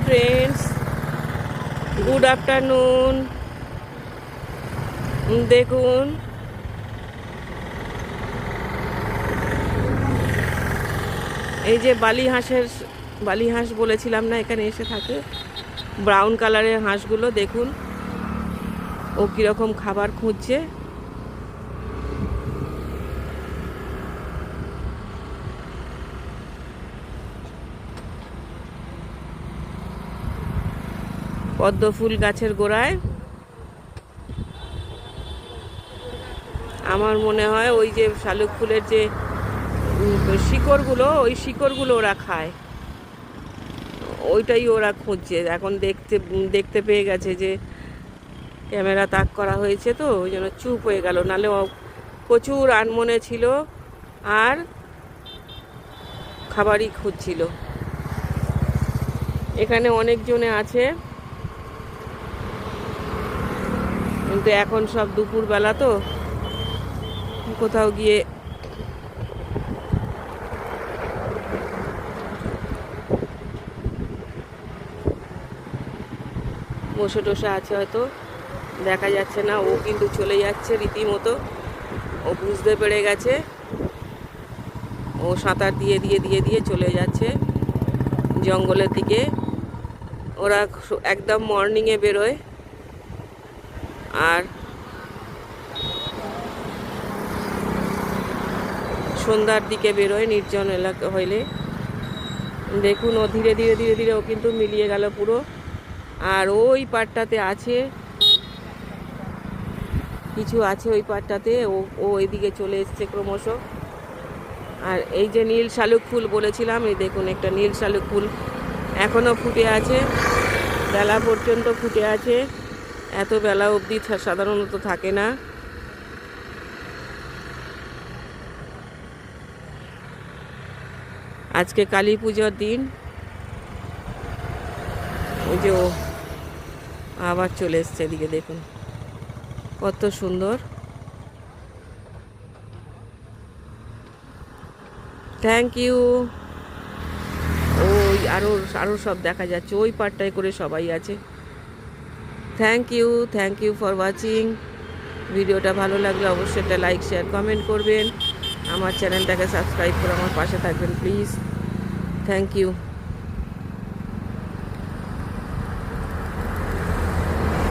Friends, good afternoon. দেখুন এই যে বালি হাঁস বলেছিলাম না, এখানে এসে থাকে ব্রাউন কালারের হাঁসগুলো। দেখুন ও কীরকম খাবার খুঁজছে। পদ্ম ফুল গাছের গোড়ায় আমার মনে হয় ওই যে শালুক ফুলের যে শিকড়গুলো, ওই শিকড়গুলো ওরা খায়, ওইটাই ওরা খুঁজছে। এখন দেখতে পেয়ে গেছে যে ক্যামেরা তাক করা হয়েছে, তো ওই জন্য চুপ হয়ে গেল, নাহলে প্রচুর আনমনে ছিল আর খাবারই খুঁজছিল। এখানে অনেকজনে আছে, কিন্তু এখন সব দুপুরবেলা তো কোথাও গিয়ে বসে টসে আছে, হয়তো দেখা যাচ্ছে না। ও কিন্তু চলে যাচ্ছে রীতিমতো, ও বুঝতে পেরে গেছে, ও সাঁতার দিয়ে দিয়ে দিয়ে দিয়ে চলে যাচ্ছে জঙ্গলের দিকে। ওরা একদম মর্নিংয়ে বেরোয় আর সন্ধ্যার দিকে বেরোয় নির্জন এলাকা হইলে। দেখুন ও ধীরে ধীরে ধীরে ধীরে ও কিন্তু মিলিয়ে গেল পুরো। আর ওই পাটটাতে আছে কিছু, আছে ওই পাটটাতে, ও এদিকে চলে এসছে ক্রমশ। আর এই যে নীল শালুক ফুল বলেছিলাম, এই দেখুন একটা নীল শালুক ফুল এখনও ফুটে আছে, বেলা পর্যন্ত ফুটে আছে। এত বেলা অবধি সাধারণত থাকে না। আজকে কালী পুজোর দিন। ওই যে ও আবার চলে এসছে এদিকে, দেখুন কত সুন্দর। Thank you. ওই আরও সব দেখা যাচ্ছে, ওই পাটটায় করে সবাই আছে। Thank you for watching. ভিডিওটা ভালো লাগলে অবশ্যই একটা লাইক, শেয়ার, কমেন্ট করবেন। আমার চ্যানেলটাকে সাবস্ক্রাইব করে আমার পাশে থাকবেন প্লিজ। Thank you.